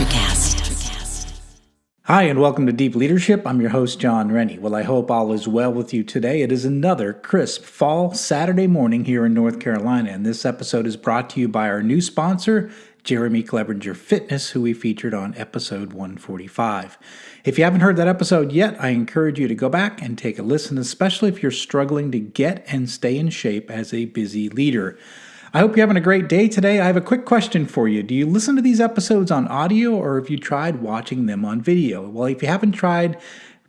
LeaderCast. Hi, and welcome to Deep Leadership. I'm your host, John Rennie. Well, I hope all is well with you today. It is another crisp fall Saturday morning here in North Carolina, and this episode is brought to you by our new sponsor, Jeremy Clevenger Fitness, who we featured on episode 145. If you haven't heard that episode yet, I encourage you to go back and take a listen, especially if you're struggling to get and stay in shape as a busy leader. I hope you're having a great day today. I have a quick question for you. Do you listen to these episodes on audio, or have you tried watching them on video? Well, if you haven't tried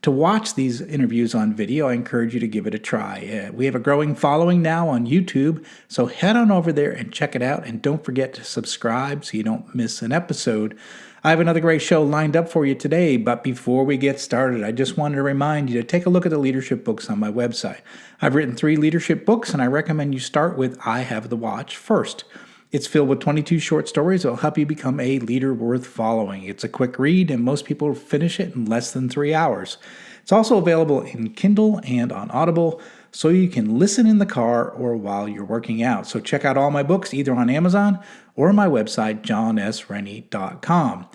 to watch these interviews on video, I encourage you to give it a try. We have a growing following now on YouTube, so head on over there and check it out. And don't forget to subscribe so you don't miss an episode. I have another great show lined up for you today, but before we get started, I just wanted to remind you to take a look at the leadership books on my website. I've written 3 leadership books, and I recommend you start with I Have the Watch first. It's filled with 22 short stories that will help you become a leader worth following. It's a quick read, and most people finish it in less than 3 hours. It's also available in Kindle and on Audible, so you can listen in the car or while you're working out. So check out all my books either on Amazon or my website, johnsrennie.com.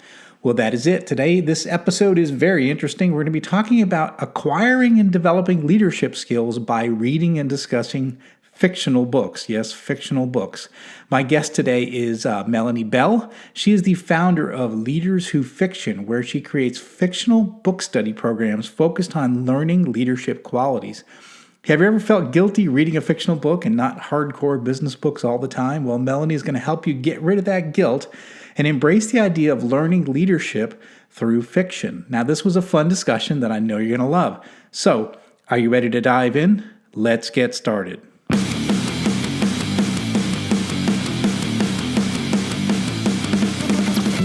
Well, that is it. Today, this episode is very interesting. We're going to be talking about acquiring and developing leadership skills by reading and discussing fictional books. Yes, fictional books. My guest today is Melanie Bell. She is the founder of Leaders Who Fiction, where she creates fictional book study programs focused on learning leadership qualities. Have you ever felt guilty reading a fictional book and not hardcore business books all the time? Well, Melanie is going to help you get rid of that guilt and embrace the idea of learning leadership through fiction. Now, this was a fun discussion that I know you're going to love. So, are you ready to dive in? Let's get started.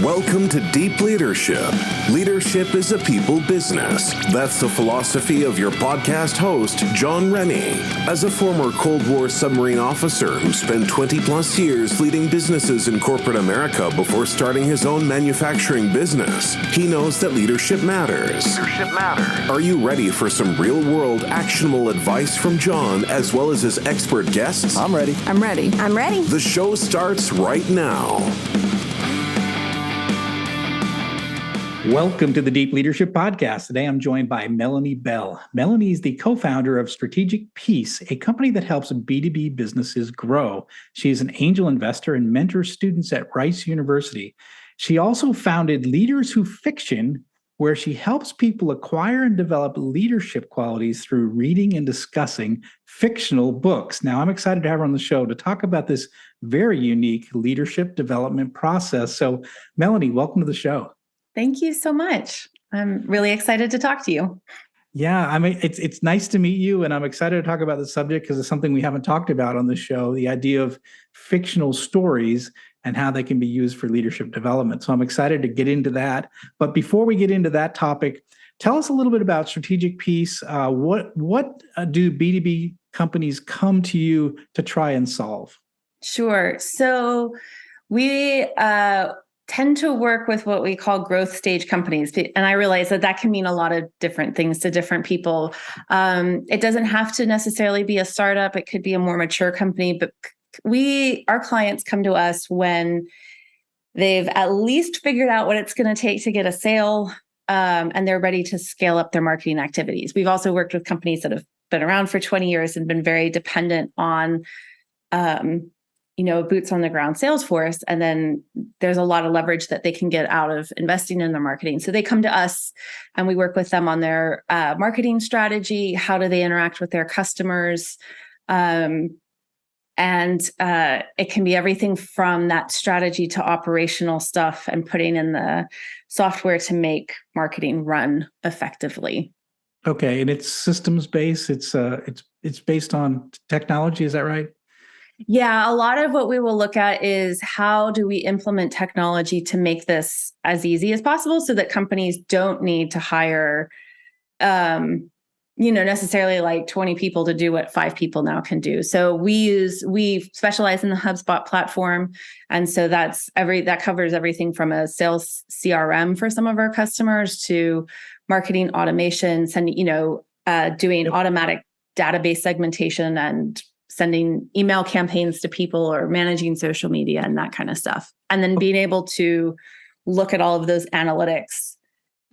Welcome to Deep Leadership. Leadership is a people business. That's the philosophy of your podcast host, John Rennie. As a former Cold War submarine officer who spent 20 plus years leading businesses in corporate America before starting his own manufacturing business, he knows that leadership matters. Are you ready for some real-world actionable advice from John as well as his expert guests? I'm ready. The show starts right now. Welcome to the Deep Leadership Podcast. Today I'm joined by Melanie Bell. Melanie is the co-founder of Strategic Peace, a company that helps B2B businesses grow. She is an angel investor and mentors students at Rice University. She also founded Leaders Who Fiction, where she helps people acquire and develop leadership qualities through reading and discussing fictional books. Now, I'm excited to have her on the show to talk about this very unique leadership development process. So, Melanie, welcome to the show. Thank you so much. I'm really excited to talk to you. Yeah, I mean, it's nice to meet you, and I'm excited to talk about the subject because it's something we haven't talked about on the show, the idea of fictional stories and how they can be used for leadership development. So I'm excited to get into that. But before we get into that topic, tell us a little bit about Strategic Peace. What do B2B companies come to you to try and solve? Sure. So we tend to work with what we call growth stage companies. And I realize that can mean a lot of different things to different people. It doesn't have to necessarily be a startup. It could be a more mature company, but our clients come to us when they've at least figured out what it's going to take to get a sale, and they're ready to scale up their marketing activities. We've also worked with companies that have been around for 20 years and been very dependent on boots on the ground sales force. And then there's a lot of leverage that they can get out of investing in their marketing. So they come to us and we work with them on their marketing strategy. How do they interact with their customers? And it can be everything from that strategy to operational stuff and putting in the software to make marketing run effectively. Okay. And it's systems based. It's based on technology. Is that right? Yeah, a lot of what we will look at is how do we implement technology to make this as easy as possible so that companies don't need to hire, necessarily like 20 people to do what 5 people now can do. So we specialize in the HubSpot platform. And so that covers everything from a sales CRM for some of our customers to marketing automation, doing automatic database segmentation and sending email campaigns to people or managing social media and that kind of stuff. And then being able to look at all of those analytics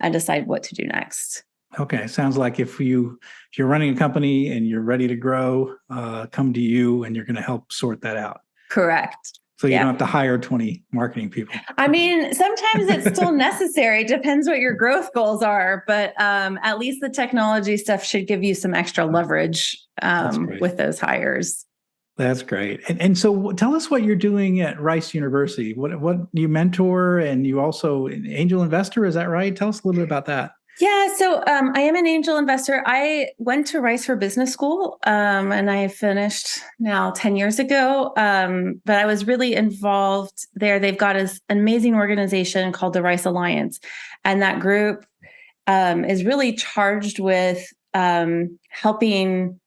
and decide what to do next. Okay. Sounds like if you're running a company and you're ready to grow, come to you and you're going to help sort that out. Correct. So you don't have to hire 20 marketing people. I mean, sometimes it's still necessary. Depends what your growth goals are, but at least the technology stuff should give you some extra leverage with those hires. That's great. And so tell us what you're doing at Rice University. What you mentor, and you also an angel investor, is that right? Tell us a little bit about that. Yeah, so I am an angel investor. I went to Rice for business school, and I finished now 10 years ago. But I was really involved there. They've got an amazing organization called the Rice Alliance, and that group is really charged with helping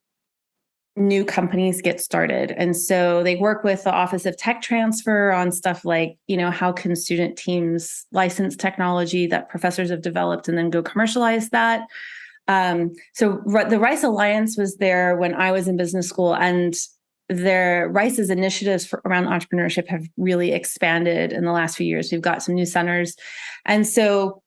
new companies get started. And so they work with the Office of Tech Transfer on stuff like, how can student teams license technology that professors have developed and then go commercialize that. So the Rice Alliance was there when I was in business school, and Rice's initiatives around entrepreneurship have really expanded in the last few years. We've got some new centers. And so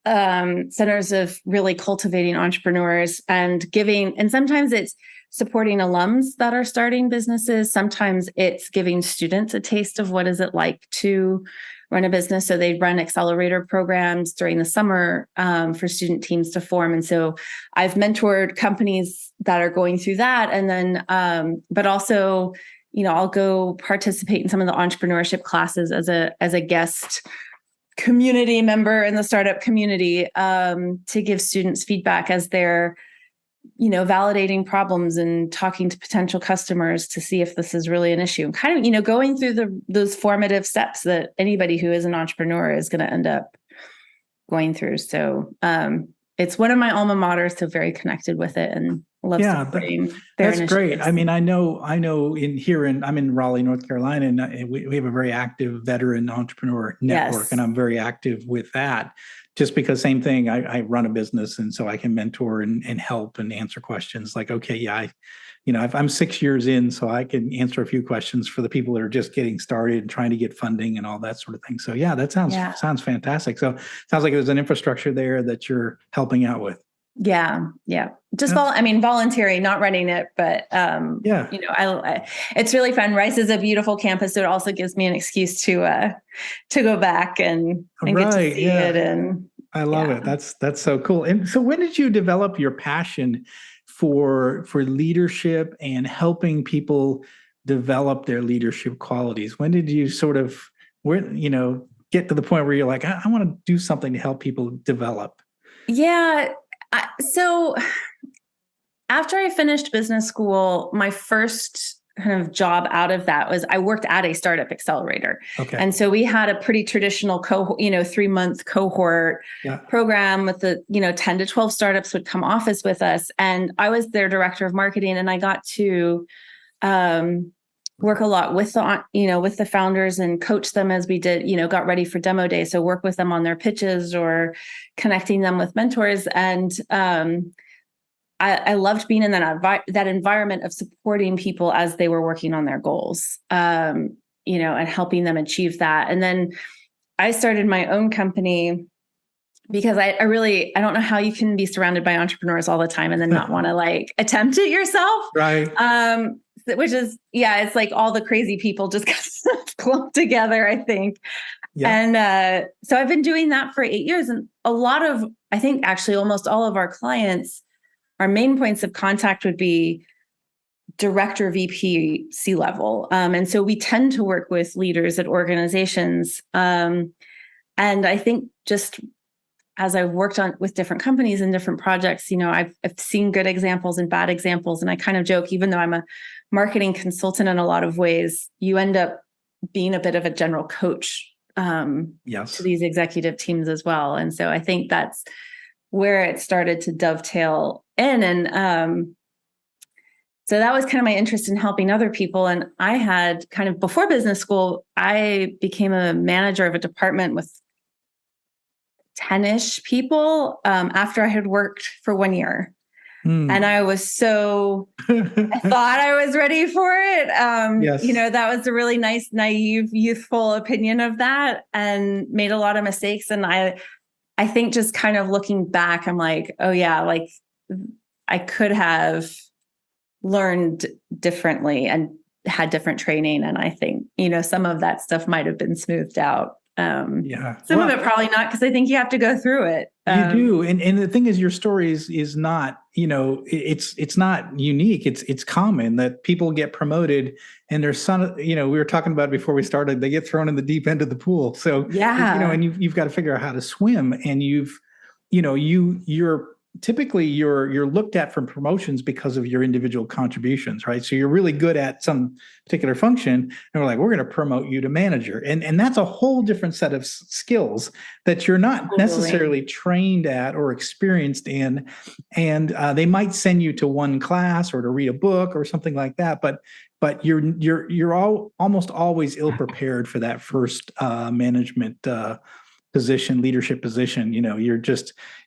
centers of really cultivating entrepreneurs and giving, and sometimes it's supporting alums that are starting businesses. Sometimes it's giving students a taste of what is it like to run a business. So they run accelerator programs during the summer for student teams to form. And so I've mentored companies that are going through that. And then, but also, I'll go participate in some of the entrepreneurship classes as a guest community member in the startup community to give students feedback as they're validating problems and talking to potential customers to see if this is really an issue. Kind of, going through those formative steps that anybody who is an entrepreneur is going to end up going through. So it's one of my alma maters, so very connected with it and love supporting their initiatives. Great. I mean, I know I'm in Raleigh, North Carolina, and we have a very active veteran entrepreneur network, yes. And I'm very active with that. Just because same thing, I run a business, and so I can mentor and help and answer questions like, okay, yeah, I'm 6 years in, so I can answer a few questions for the people that are just getting started and trying to get funding and all that sort of thing. So yeah, that sounds fantastic. So it sounds like there's an infrastructure there that you're helping out with. Yeah. Just voluntary, not running it, but it's really fun. Rice is a beautiful campus, so it also gives me an excuse to go back and get to see it. And I love it. That's so cool. And so, when did you develop your passion for leadership and helping people develop their leadership qualities? When did you get to the point where you're like, I want to do something to help people develop? Yeah. So after I finished business school, my first kind of job out of that was I worked at a startup accelerator. Okay. And so we had a pretty traditional 3-month cohort program with the, 10 to 12 startups would come office with us. And I was their director of marketing, and I got to work a lot with the founders and coach them as we did, got ready for demo day. So work with them on their pitches or connecting them with mentors. And I loved being in that environment of supporting people as they were working on their goals, and helping them achieve that. And then I started my own company because I don't know how you can be surrounded by entrepreneurs all the time and then not want to attempt it yourself. Right. Which is, it's like all the crazy people just clumped together, I think. Yeah. And so I've been doing that for 8 years. And I think actually almost all of our clients, our main points of contact would be director, VP, C-level. And so we tend to work with leaders at organizations. And I think just as I've worked with different companies and different projects, I've seen good examples and bad examples. And I kind of joke, even though I'm a marketing consultant in a lot of ways, you end up being a bit of a general coach to these executive teams as well. And so I think that's where it started to dovetail in. And so that was kind of my interest in helping other people. And I had kind of before business school, I became a manager of a department with 10-ish people after I had worked for 1 year. And I was so, I thought I was ready for it. Yes. That was a really nice, naive, youthful opinion of that, and made a lot of mistakes. And I think just kind of looking back, I'm like, oh yeah, like I could have learned differently and had different training. And I think, some of that stuff might have been smoothed out. Some of it probably not, because I think you have to go through it. You do. And the thing is, your story is not, it's not unique. It's common that people get promoted and there's some, we were talking about before we started, they get thrown in the deep end of the pool. So, and you've got to figure out how to swim, and you're typically you're looked at for promotions because of your individual contributions, right? So you're really good at some particular function, and we're like, we're going to promote you to manager, and that's a whole different set of skills that you're not necessarily trained at or experienced in, and they might send you to one class or to read a book or something like that, but you're almost always ill prepared for that first management position, leadership position.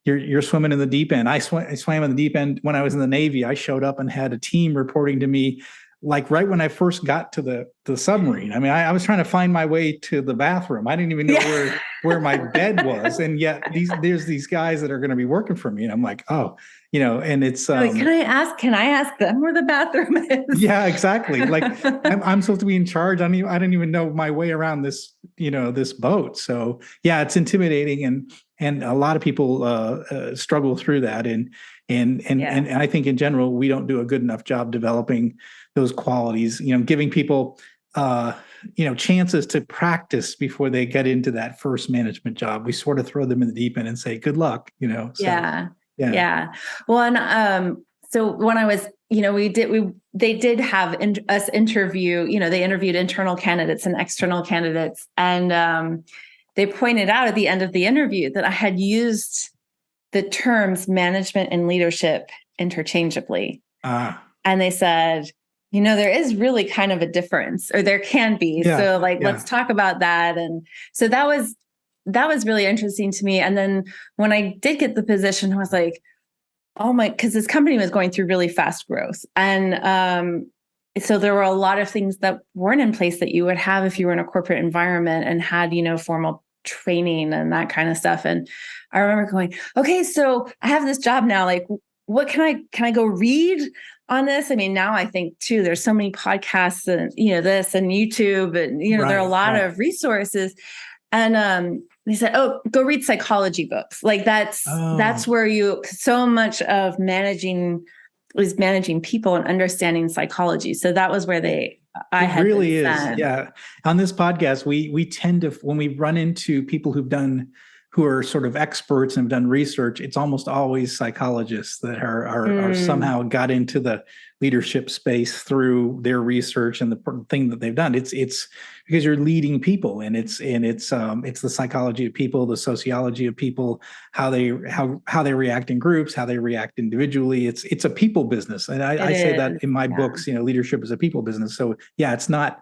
You're swimming in the deep end. I swam in the deep end when I was in the Navy. I showed up and had a team reporting to me, like right when I first got to the submarine. I mean, I was trying to find my way to the bathroom. I didn't even know where my bed was, and yet there's these guys that are going to be working for me, and I'm like, oh, and it's can I ask them where the bathroom is? Yeah, exactly. Like I'm supposed to be in charge. I didn't even know my way around this, this boat. So yeah, it's intimidating, and a lot of people struggle through that. And I think in general, we don't do a good enough job developing those qualities, giving people, chances to practice before they get into that first management job. We sort of throw them in the deep end and say, good luck, so. Yeah. Well, and so when I was, they did have us interview, they interviewed internal candidates and external candidates. And they pointed out at the end of the interview that I had used the terms management and leadership interchangeably. And they said, there is really kind of a difference, or there can be. So let's talk about that. And so that was really interesting to me. And then when I did get the position, I was like, because this company was going through really fast growth. And so there were a lot of things that weren't in place that you would have if you were in a corporate environment and had, formal training and that kind of stuff. And I remember going, okay, so I have this job now. Like, what can I go read on this? I mean, now I think too, there's so many podcasts and, this and YouTube, and, there are a lot of resources. And they said, oh, go read psychology books. Like that's where so much of managing people and understanding psychology. So that was where I had really is. Yeah. On this podcast, we tend to, when we run into people who are sort of experts and have done research, it's almost always psychologists that are somehow got into the leadership space through their research and the thing that they've done. It's because you're leading people, and it's the psychology of people, the sociology of people, how they react in groups, how they react individually. It's a people business, and I say that in my books. Leadership is a people business. So yeah, it's not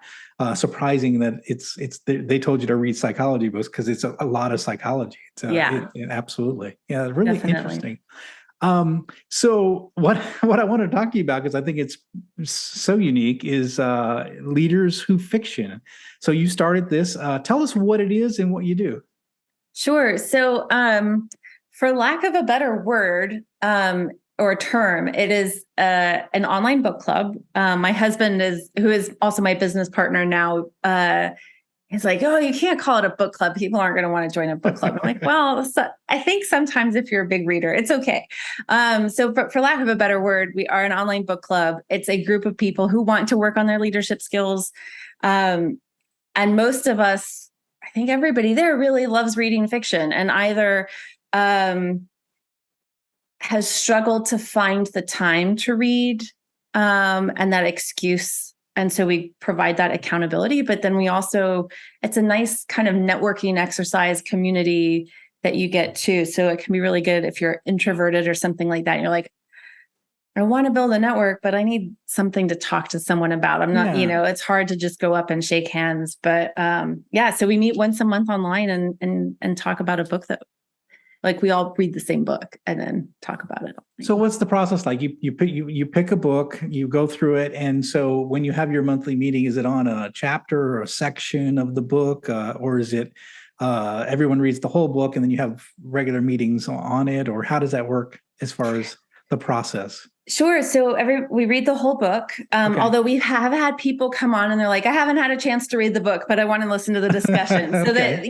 surprising that they told you to read psychology books, because it's a lot of psychology. Absolutely. Yeah, really Definitely. Interesting. So what I want to talk to you about, because I think it's so unique, is Leaders Who Fiction. So you started this. Tell us what it is and what you do. Sure. So for lack of a better word or term, it is an online book club. My husband who is also my business partner now, he's like, oh, you can't call it a book club. People aren't going to want to join a book club. I'm like, well, I think sometimes if you're a big reader, it's okay. So for lack of a better word, we are an online book club. It's a group of people who want to work on their leadership skills. And most of us, I think everybody there really loves reading fiction, and either has struggled to find the time to read and that excuse. And so we provide that accountability, but then it's a nice kind of networking exercise community that you get too. So it can be really good if you're introverted or something like that. And you're like, I want to build a network, but I need something to talk to someone about. I'm not, it's hard to just go up and shake hands, but so we meet once a month online and talk about a book that like we all read the same book and then talk about it. So what's the process like? You pick a book, you go through it, and so when you have your monthly meeting, is it on a chapter or a section of the book, or is it everyone reads the whole book and then you have regular meetings on it, or how does that work as far as the process? Sure. So we read the whole book. Okay. Although we have had people come on and they're like, I haven't had a chance to read the book, but I want to listen to the discussion. So Okay.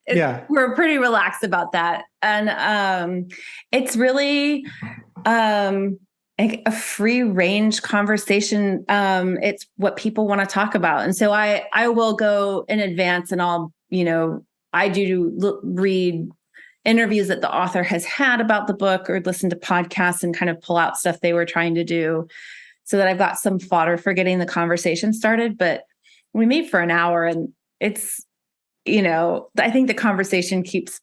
that, we're pretty relaxed about that. And it's really a free range conversation. It's what people want to talk about. And so I will go in advance and I do read interviews that the author has had about the book or listen to podcasts and kind of pull out stuff they were trying to do so that I've got some fodder for getting the conversation started. But we meet for an hour and it's, I think the conversation keeps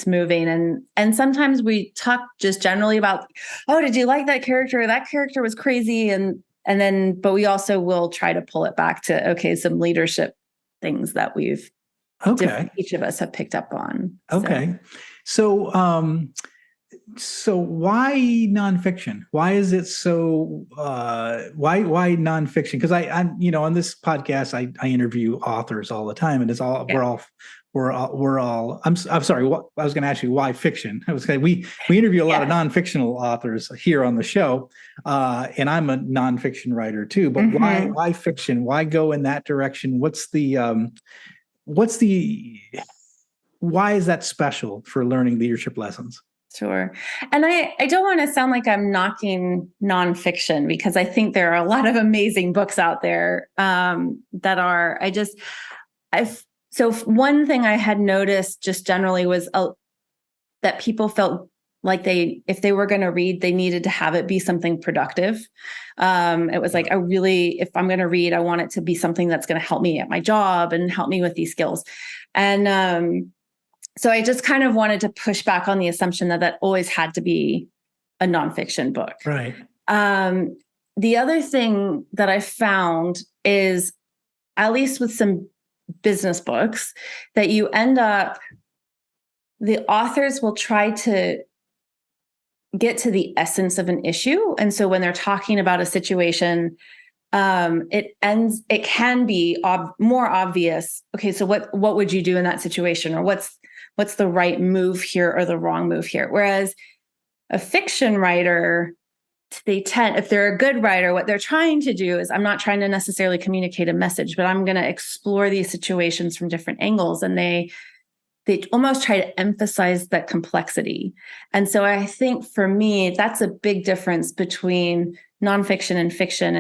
moving. And sometimes we talk just generally about, oh, did you like that character? That character was crazy. But we also will try to pull it back to, okay, some leadership things that each of us have picked up on. Okay. So, so why nonfiction? Why is it so? Why nonfiction? Because I'm on this podcast I interview authors all the time, and it's all we're all. I'm sorry. I was going to ask you why fiction. I was going we interview a lot of nonfictional authors here on the show, and I'm a nonfiction writer too. But why fiction? Why go in that direction? Why is that special for learning leadership lessons? Sure. And I don't want to sound like I'm knocking nonfiction because I think there are a lot of amazing books out there so one thing I had noticed just generally was that people felt like if they were going to read, they needed to have it be something productive. It was like, if I'm going to read, I want it to be something that's going to help me at my job and help me with these skills. And so I just kind of wanted to push back on the assumption that always had to be a nonfiction book. Right. The other thing that I found is, at least with some business books, that you end up, the authors will try to get to the essence of an issue. And so when they're talking about a situation, it can be more obvious. Okay, so what would you do in that situation? Or what's the right move here or the wrong move here? Whereas a fiction writer, if they're a good writer, what they're trying to do is, I'm not trying to necessarily communicate a message, but I'm going to explore these situations from different angles. And they almost try to emphasize that complexity. And so I think for me, that's a big difference between nonfiction and fiction.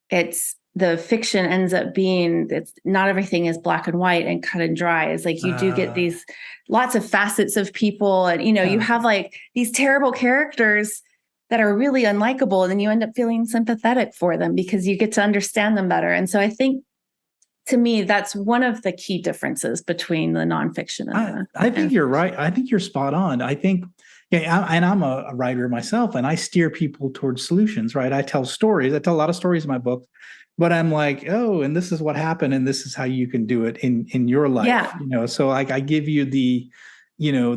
It's the fiction ends up being, it's not everything is black and white and cut and dry. It's like you do get these lots of facets of people, and you have like these terrible characters that are really unlikable, and then you end up feeling sympathetic for them because you get to understand them better. And so I think, to me, that's one of the key differences between the nonfiction and I think you're right. I think you're spot on. I think, and I'm a writer myself, and I steer people towards solutions, right? I tell stories. I tell a lot of stories in my book, but I'm like, oh, and this is what happened, and this is how you can do it in your life. Yeah. So like I give you the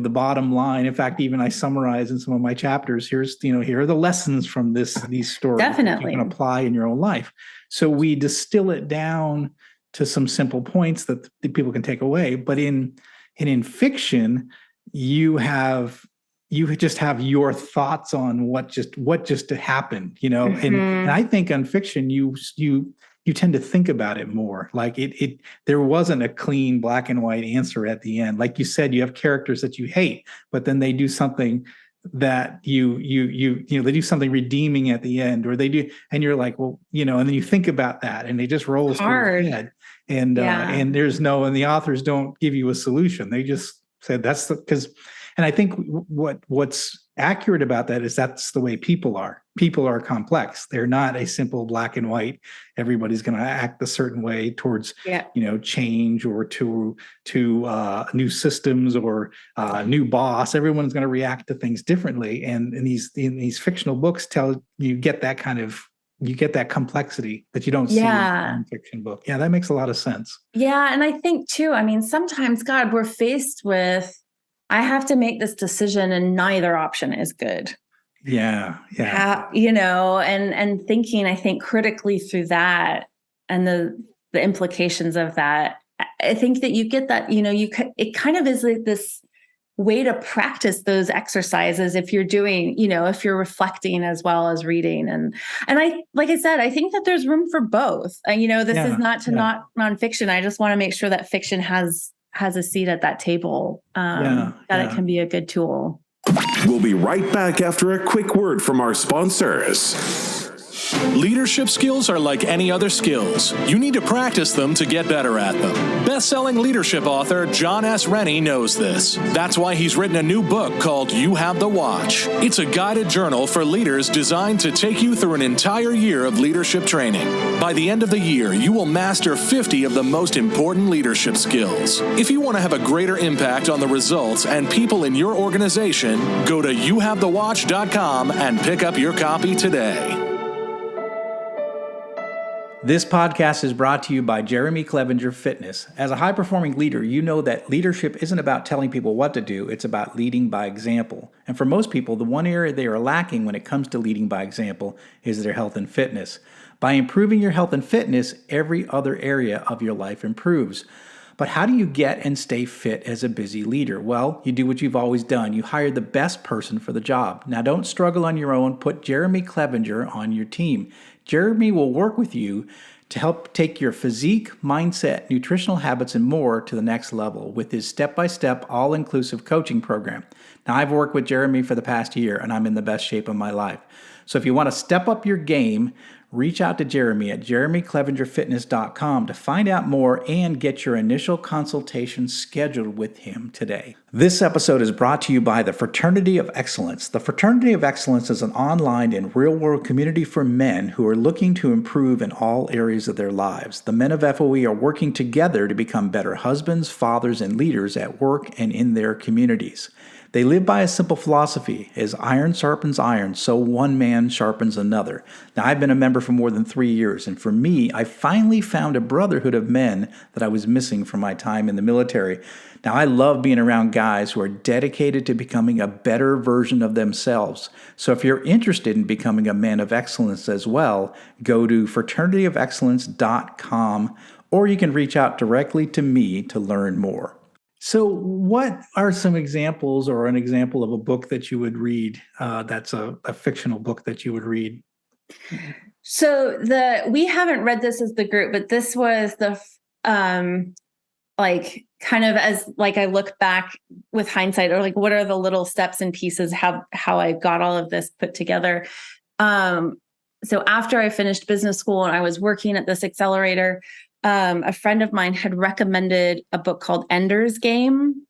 bottom line. In fact, even I summarize in some of my chapters. Here are the lessons from these stories Definitely that you can apply in your own life. So we distill it down to some simple points that the people can take away. But in fiction, you just have your thoughts on what just happened, and I think on fiction, you tend to think about it more. Like there wasn't a clean black and white answer at the end. Like you said, you have characters that you hate, but then they do something that they do something redeeming at the end, or they do, and you're like, well, and then you think about that, and it just rolls through your head, and and the authors don't give you a solution. They just said and I think what's accurate about that is that's the way people are. People are complex. They're not a simple black and white. Everybody's going to act a certain way towards, change, or to new systems, or new boss. Everyone's going to react to things differently. And in these fictional books, you get that complexity that you don't see in a fiction book. Yeah, that makes a lot of sense. Yeah, and I think too, sometimes, God, we're faced with, I have to make this decision and neither option is good. Yeah. And thinking, I think, critically through that and the implications of that, I think that you get that, it kind of is like this way to practice those exercises if you're doing, if you're reflecting as well as reading. And like I said, I think that there's room for both. This is not nonfiction. I just want to make sure that fiction has a seat at that table, it can be a good tool. We'll be right back after a quick word from our sponsors. Leadership skills are like any other skills. You need to practice them to get better at them. Best-selling leadership author John S. Rennie knows this. That's why he's written a new book called You Have the Watch. It's a guided journal for leaders designed to take you through an entire year of leadership training. By the end of the year, you will master 50 of the most important leadership skills. If you want to have a greater impact on the results and people in your organization, go to youhavethewatch.com and pick up your copy today. This podcast is brought to you by Jeremy Clevenger Fitness. As a high-performing leader, you know that leadership isn't about telling people what to do, it's about leading by example. And for most people, the one area they are lacking when it comes to leading by example is their health and fitness. By improving your health and fitness, every other area of your life improves. But how do you get and stay fit as a busy leader? Well, you do what you've always done. You hire the best person for the job. Now, don't struggle on your own. Put Jeremy Clevenger on your team. Jeremy will work with you to help take your physique, mindset, nutritional habits, and more to the next level with his step-by-step, all-inclusive coaching program. Now, I've worked with Jeremy for the past year, and I'm in the best shape of my life. So if you want to step up your game, reach out to Jeremy at jeremyclevengerfitness.com to find out more and get your initial consultation scheduled with him today. This episode is brought to you by the Fraternity of Excellence. The Fraternity of Excellence is an online and real-world community for men who are looking to improve in all areas of their lives. The men of FOE are working together to become better husbands, fathers, and leaders at work and in their communities. They live by a simple philosophy: as iron sharpens iron, so one man sharpens another. Now, I've been a member for more than 3 years, and for me, I finally found a brotherhood of men that I was missing from my time in the military. Now, I love being around guys who are dedicated to becoming a better version of themselves. So if you're interested in becoming a man of excellence as well, go to fraternityofexcellence.com, or you can reach out directly to me to learn more. So what are some examples or an example of a book that you would read that's a fictional book that you would read? So we haven't read this as the group, but this was the kind of as like I look back with hindsight, or like what are the little steps and pieces how I got all of this put together. So after I finished business school and I was working at this accelerator, a friend of mine had recommended a book called Ender's Game,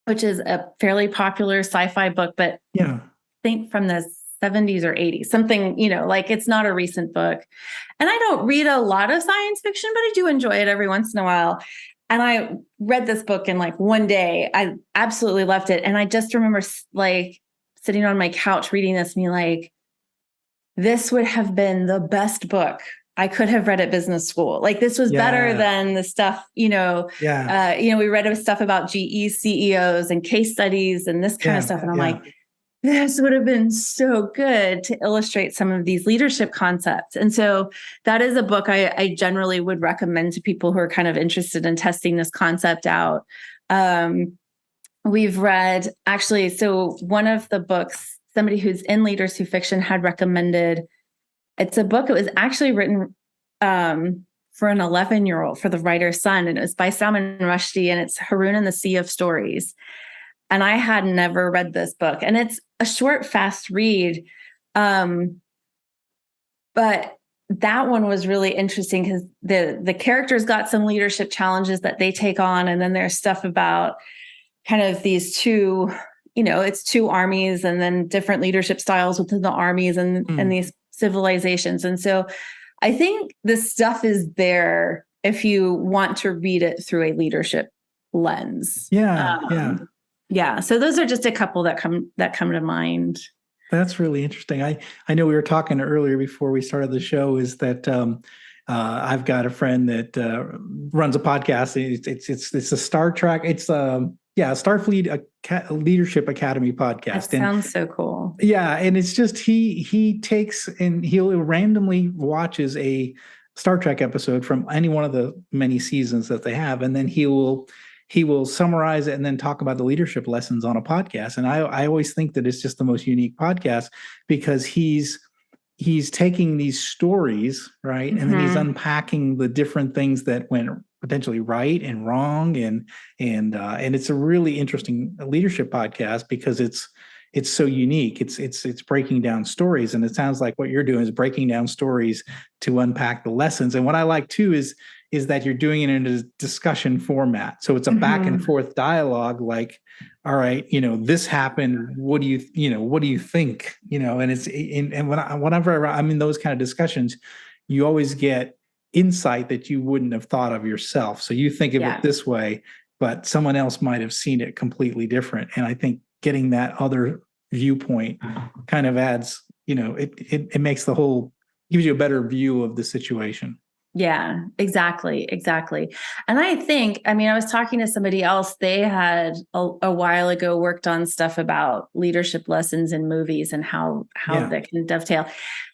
which is a fairly popular sci-fi book, but I think from the 70s or 80s, something, like it's not a recent book. And I don't read a lot of science fiction, but I do enjoy it every once in a while. And I read this book in like one day. I absolutely loved it. And I just remember like sitting on my couch reading this and being like, this would have been the best book I could have read at business school. Like this was better than the stuff, we read stuff about GE CEOs and case studies and this kind of stuff. And I'm like, this would have been so good to illustrate some of these leadership concepts. And so that is a book I generally would recommend to people who are kind of interested in testing this concept out. We've read so one of the books, somebody who's in Leaders Who Fiction had recommended. It's a book. It was actually written for an 11-year-old, for the writer's son. And it was by Salman Rushdie, and it's Haroon and the Sea of Stories. And I had never read this book. And it's a short, fast read. But that one was really interesting because the characters got some leadership challenges that they take on. And then there's stuff about kind of these two, it's two armies and then different leadership styles within the armies and these civilizations. And so I think the stuff is there if you want to read it through a leadership lens. So those are just a couple that come to mind. That's really interesting. I know we were talking earlier before we started the show is that I've got a friend that runs a podcast. It's a Star Trek. It's Starfleet Leadership Academy podcast. That sounds so cool. Yeah, and it's just he takes and he'll randomly watches a Star Trek episode from any one of the many seasons that they have, and then he will summarize it and then talk about the leadership lessons on a podcast. And I always think that it's just the most unique podcast because he's taking these stories, right, and then he's unpacking the different things that went potentially right and wrong, and it's a really interesting leadership podcast because it's so unique. It's breaking down stories, and it sounds like what you're doing is breaking down stories to unpack the lessons. And what I like too is that you're doing it in a discussion format. So it's a back and forth dialogue. Like, all right, this happened. What do you think? And it's whenever I'm in those kind of discussions, you always get insight that you wouldn't have thought of yourself. So you think of it this way, but someone else might have seen it completely different. And I think getting that other viewpoint kind of adds, it makes gives you a better view of the situation. Yeah, exactly. And I think, I was talking to somebody else, they had a while ago worked on stuff about leadership lessons in movies and how that can dovetail.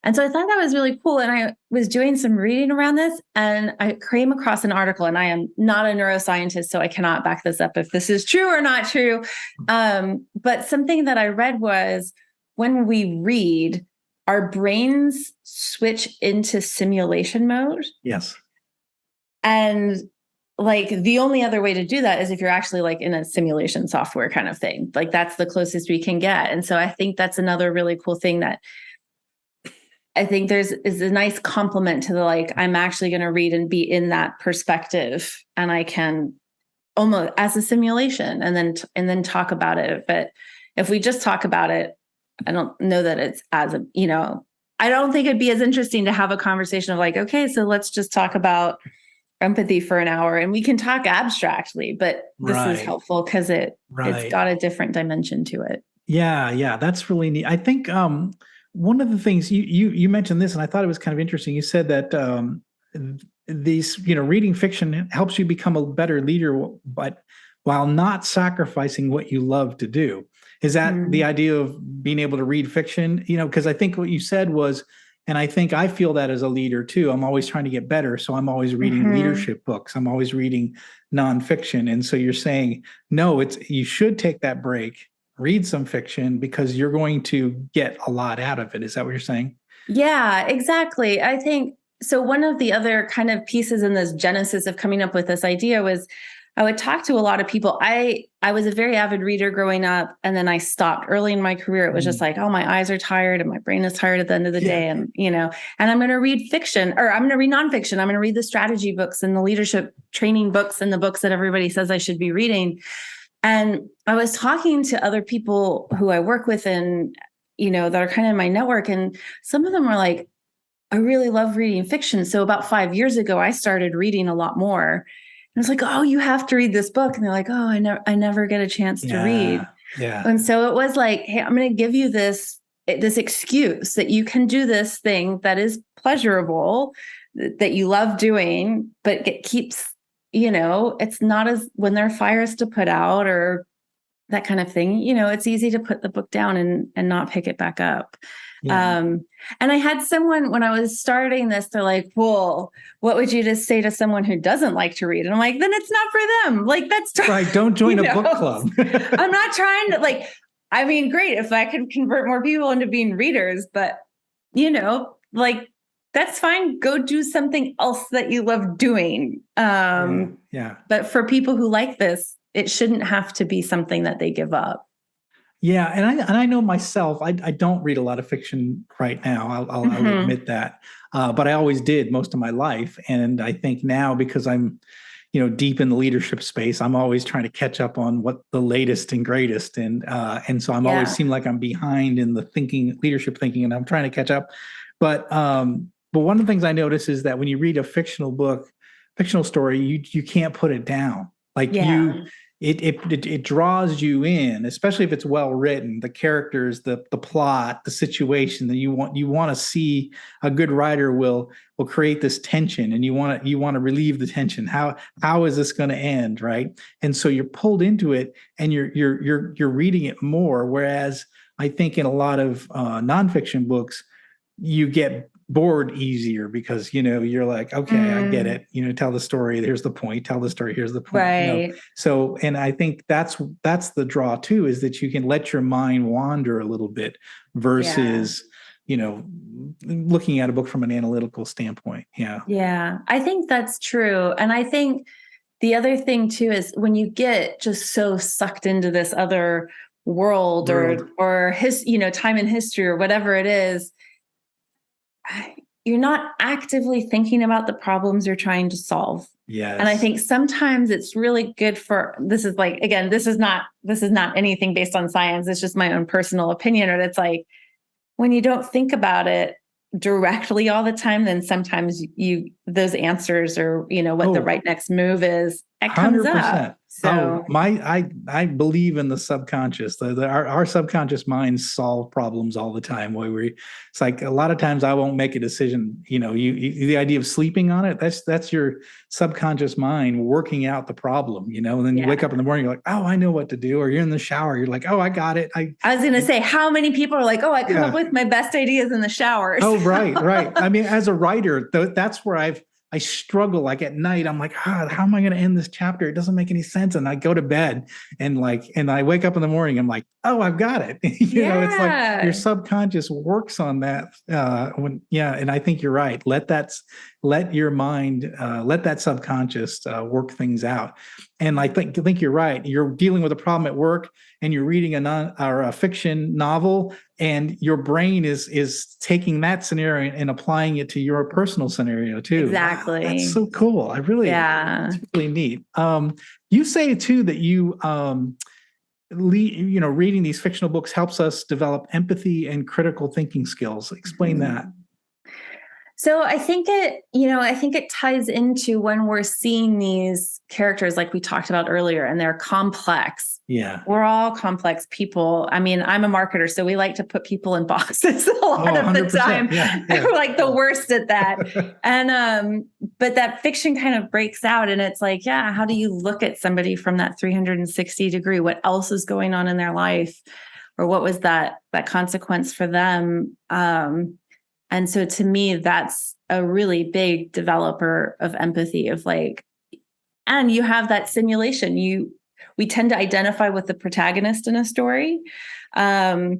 And so I thought that was really cool. And I was doing some reading around this and I came across an article, and I am not a neuroscientist, so I cannot back this up if this is true or not true. But something that I read was when we read, our brains switch into simulation mode. Yes. And like the only other way to do that is if you're actually like in a simulation software kind of thing. Like that's the closest we can get. And so I think that's another really cool thing that I think is a nice complement to the, like, I'm actually going to read and be in that perspective, and I can almost as a simulation and then talk about it. But if we just talk about it, I don't know that it's I don't think it'd be as interesting to have a conversation of like, okay, so let's just talk about empathy for an hour and we can talk abstractly, but this is helpful because it's got a different dimension to it. Yeah. That's really neat. I think one of the things you mentioned this, and I thought it was kind of interesting. You said that these, reading fiction helps you become a better leader, but while not sacrificing what you love to do. Is that the idea of being able to read fiction? Because I think what you said was, and I think I feel that as a leader too, I'm always trying to get better. So I'm always reading leadership books. I'm always reading nonfiction. And so you're saying, no, you should take that break, read some fiction because you're going to get a lot out of it. Is that what you're saying? Yeah, exactly. I think so. One of the other kind of pieces in this genesis of coming up with this idea was I would talk to a lot of people. I was a very avid reader growing up, and then I stopped early in my career. It was just like, oh, my eyes are tired and my brain is tired at the end of the day. And, and I'm going to read fiction, or I'm going to read nonfiction. I'm going to read the strategy books and the leadership training books and the books that everybody says I should be reading. And I was talking to other people who I work with and, that are kind of in my network. And some of them were like, I really love reading fiction. So about 5 years ago, I started reading a lot more. I was like, oh, you have to read this book. And they're like, oh, I never get a chance to read. Yeah. And so it was like, hey, I'm going to give you this excuse that you can do this thing that is pleasurable, that you love doing, but it keeps, it's not as when there are fires to put out or that kind of thing, it's easy to put the book down and not pick it back up. Yeah. And I had someone when I was starting this, they're like, well, what would you just say to someone who doesn't like to read? And I'm like, then it's not for them. Like, that's right. Don't join a book club. I'm not trying to great if I can convert more people into being readers, but that's fine. Go do something else that you love doing. But for people who like this, it shouldn't have to be something that they give up. Yeah, and I know myself, I don't read a lot of fiction right now. I'll admit that, but I always did most of my life, and I think now because I'm, deep in the leadership space, I'm always trying to catch up on what the latest and greatest, and so I'm always seem like I'm behind in the leadership thinking, and I'm trying to catch up. But one of the things I notice is that when you read a fictional story, you can't put it down. it draws you in, especially if it's well written. The characters, the plot, the situation that you want to see. A good writer will create this tension, and you want to relieve the tension. How is this going to end, right? And so you're pulled into it, and you're reading it more. Whereas I think in a lot of nonfiction books, you get bored easier because you're like, okay, I get it, tell the story, here's the point, tell the story, here's the point, right. So, and I think that's the draw too, is that you can let your mind wander a little bit versus looking at a book from an analytical standpoint. Yeah, I think that's true. And I think the other thing too is when you get just so sucked into this other world or his time in history or whatever it is, you're not actively thinking about the problems you're trying to solve. Yes. And I think sometimes it's really good this is not anything based on science. It's just my own personal opinion. And it's like, when you don't think about it directly all the time, then sometimes those answers or what the right next move is, it comes 100%. Up. So I believe in the subconscious. Our subconscious minds solve problems all the time. It's like a lot of times I won't make a decision. The idea of sleeping on it, that's your subconscious mind working out the problem. And then you wake up in the morning, you're like, oh, I know what to do. Or you're in the shower, you're like, oh, I got it. I was going to say, how many people are like, oh, I come up with my best ideas in the shower. Oh, right. I mean, as a writer, that's where I struggle. Like at night, I'm like, how am I going to end this chapter? It doesn't make any sense. And I go to bed and I wake up in the morning. I'm like, oh, I've got it. It's like your subconscious works on that. And I think you're right. Let your mind, let that subconscious work things out. And I think you're right. You're dealing with a problem at work, and you're reading a fiction novel, and your brain is taking that scenario and applying it to your personal scenario too. Exactly. Wow, that's so cool. It's really neat. You say too that you reading these fictional books helps us develop empathy and critical thinking skills. Explain that. So I think it ties into when we're seeing these characters like we talked about earlier, and they're complex. Yeah. We're all complex people. I mean, I'm a marketer, so we like to put people in boxes a lot of the time. Yeah. We're like the worst at that. And but that fiction kind of breaks out, and it's like, how do you look at somebody from that 360 degree? What else is going on in their life? Or what was that consequence for them? And so to me, that's a really big developer of empathy and you have that simulation. We tend to identify with the protagonist in a story. So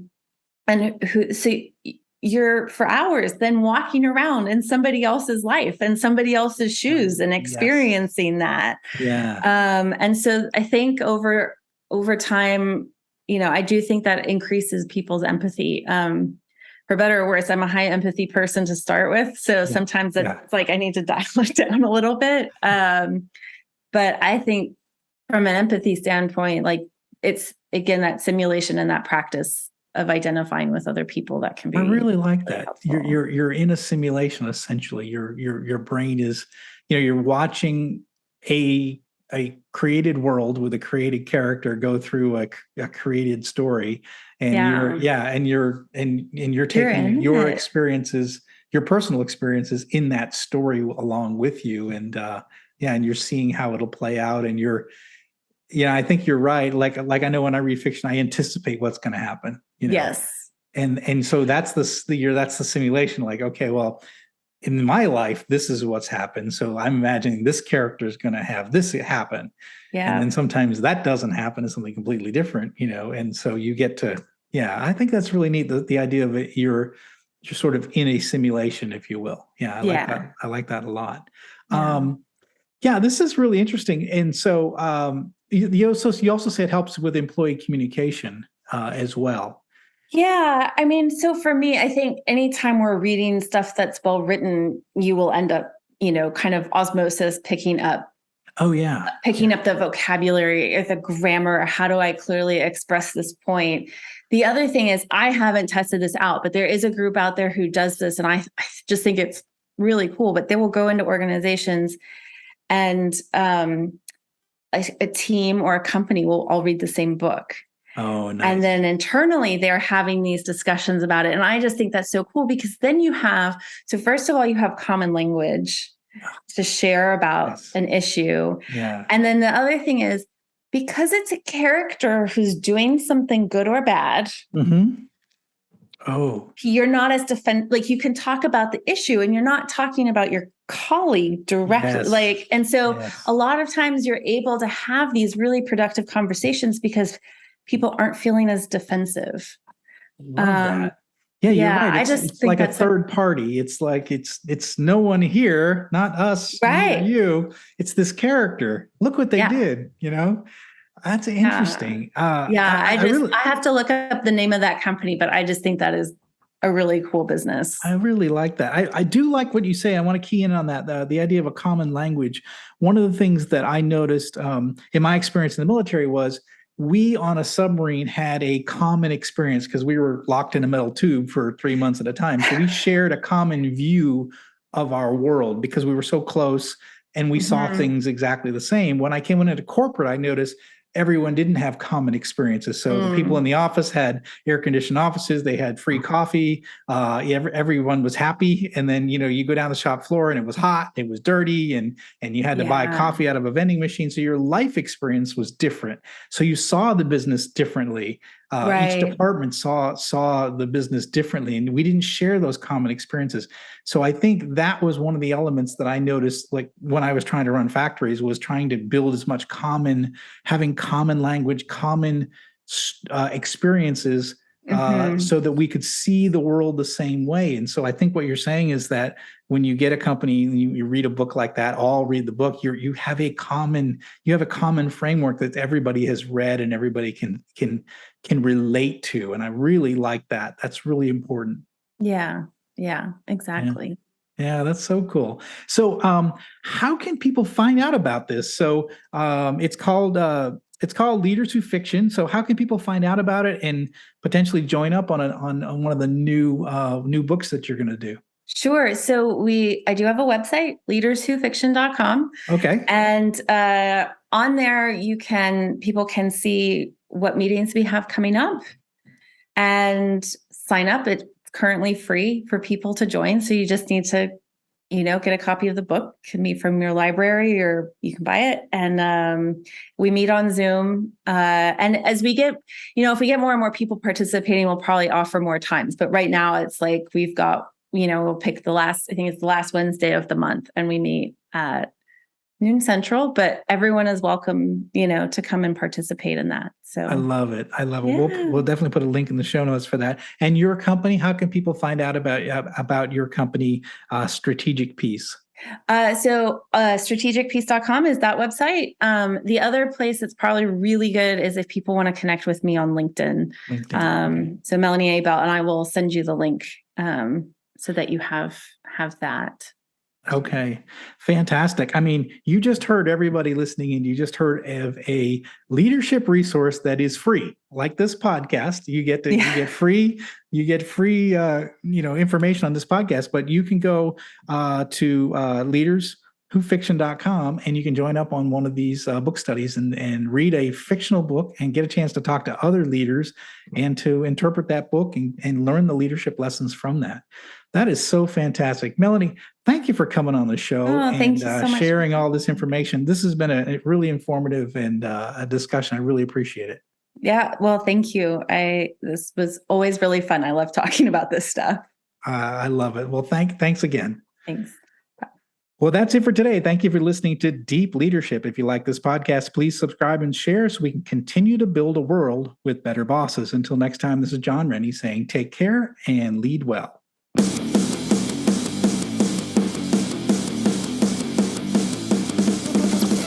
you're for hours then walking around in somebody else's life and somebody else's shoes and experiencing that. Yeah. And so I think over time, I do think that increases people's empathy. For better or worse, I'm a high empathy person to start with. So sometimes it's like I need to dial it down a little bit. But I think from an empathy standpoint, it's, again, that simulation and that practice of identifying with other people that can be. I really like that. Helpful. You're in a simulation, essentially. Your brain is, you're watching a created world with a created character go through a created story, and you're taking your experiences, your personal experiences in that story along with you, and you're seeing how it'll play out, and I think you're right. Like I know when I read fiction, I anticipate what's going to happen. Yes, and so that's the simulation. Like, okay, well, in my life, this is what's happened. So I'm imagining this character is going to have this happen. Yeah. And then sometimes that doesn't happen. It's something completely different, and so you get to, I think that's really neat. The idea of it, you're sort of in a simulation, if you will. Yeah. Like that. I like that a lot. Yeah. This is really interesting. And so you also say it helps with employee communication as well. Yeah. I mean, so for me, I think anytime we're reading stuff that's well written, you will end up, kind of osmosis picking up. Oh, yeah. Picking up the vocabulary or the grammar. How do I clearly express this point? The other thing is, I haven't tested this out, but there is a group out there who does this. And I just think it's really cool, but they will go into organizations and a team or a company will all read the same book. Oh, nice. And then internally, they're having these discussions about it. And I just think that's so cool because then so first of all, you have common language to share about an issue. Yeah. And then the other thing is, because it's a character who's doing something good or bad, you're not as like you can talk about the issue and you're not talking about your colleague directly. And so a lot of times you're able to have these really productive conversations because people aren't feeling as defensive. Love that. Yeah, you're right. It's like a third party. It's like it's no one here, not us, right? You. It's this character. Look what they did. That's interesting. I have to look up the name of that company, but I just think that is a really cool business. I really like that. I do like what you say. I want to key in on that. The idea of a common language. One of the things that I noticed in my experience in the military was we on a submarine had a common experience because we were locked in a metal tube for 3 months at a time. So we shared a common view of our world because we were so close and we saw things exactly the same. When I came into corporate, I noticed everyone didn't have common experiences. So the people in the office had air-conditioned offices. They had free coffee. Everyone was happy. And then, you go down the shop floor and it was hot, it was dirty, and you had to buy coffee out of a vending machine. So your life experience was different. So you saw the business differently. Each department saw the business differently, and we didn't share those common experiences. So I think that was one of the elements that I noticed, like when I was trying to run factories, was trying to build as much having common language, common experiences, so that we could see the world the same way. And so I think what you're saying is that when you get a company and you read a book like that, all read the book, you have a common framework that everybody has read and everybody can relate to. And I really like that. That's really important. Yeah, exactly. Yeah, that's so cool. So how can people find out about this? So it's called Leaders Who Fiction. So how can people find out about it and potentially join up on one of the new books that you're going to do? Sure. So I do have a website, leaderswhofiction.com. Okay. And on there, people can see what meetings we have coming up and sign up. It's currently free for people to join. So you just need to, get a copy of the book. It can be from your library or you can buy it. And we meet on Zoom. And as we get, if we get more and more people participating, we'll probably offer more times. But right now it's like we've got, we'll pick I think it's the last Wednesday of the month, and we meet at noon Central, but everyone is welcome, to come and participate in that. So I love it. We'll definitely put a link in the show notes for that. And your company, how can people find out about your company, Strategic Peace? So strategicpeace.com is that website. The other place that's probably really good is if people want to connect with me on LinkedIn. So Melanie Bell, and I will send you the link so that you have that. Okay, fantastic. I mean, you just heard everybody listening, and you just heard of a leadership resource that is free, like this podcast. You get free information on this podcast, but you can go to leaderswhofiction.com and you can join up on one of these book studies and read a fictional book and get a chance to talk to other leaders and to interpret that book and learn the leadership lessons from that. That is so fantastic. Melanie, thank you for coming on the show and so sharing all this information. This has been a really informative and a discussion. I really appreciate it. Yeah, well, thank you. This was always really fun. I love talking about this stuff. I love it. Well, thanks again. Thanks. Well, that's it for today. Thank you for listening to Deep Leadership. If you like this podcast, please subscribe and share so we can continue to build a world with better bosses. Until next time, this is John Rennie saying take care and lead well.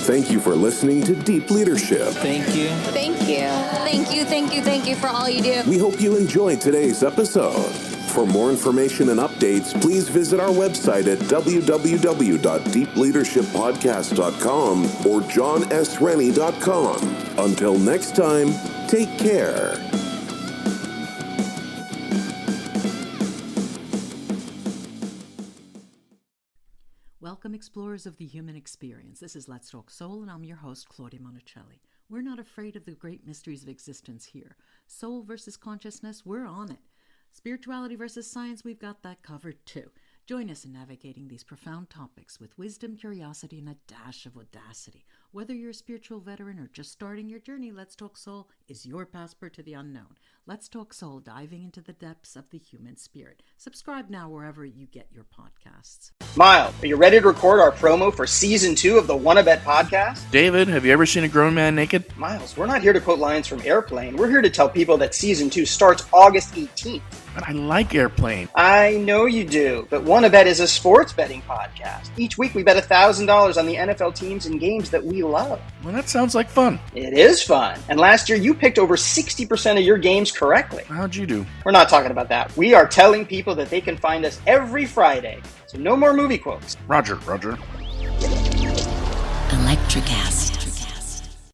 Thank you for listening to Deep Leadership. Thank you. Thank you. Thank you, thank you, thank you for all you do. We hope you enjoyed today's episode. For more information and updates, please visit our website at www.deepleadershippodcast.com or johnsrennie.com. Until next time, take care. Welcome explorers of the human experience. This is Let's Talk Soul, and I'm your host, Claudia Monticelli. We're not afraid of the great mysteries of existence here. Soul versus consciousness, we're on it. Spirituality versus science, we've got that covered too. Join us in navigating these profound topics with wisdom, curiosity, and a dash of audacity. Whether you're a spiritual veteran or just starting your journey, Let's Talk Soul is your passport to the unknown. Let's Talk Soul, diving into the depths of the human spirit. Subscribe now wherever you get your podcasts. Miles, are you ready to record our promo for Season 2 of the Wanna Bet podcast? David, have you ever seen a grown man naked? Miles, we're not here to quote lines from Airplane. We're here to tell people that Season 2 starts August 18th. But I like Airplane. I know you do, but Wanna Bet is a sports betting podcast. Each week we bet $1,000 on the NFL teams and games that we love. Well, that sounds like fun. It is fun. And last year you picked over 60% of your games correctly. How'd you do? We're not talking about that. We are telling people that they can find us every Friday. So no more movie quotes. Roger. Electricast.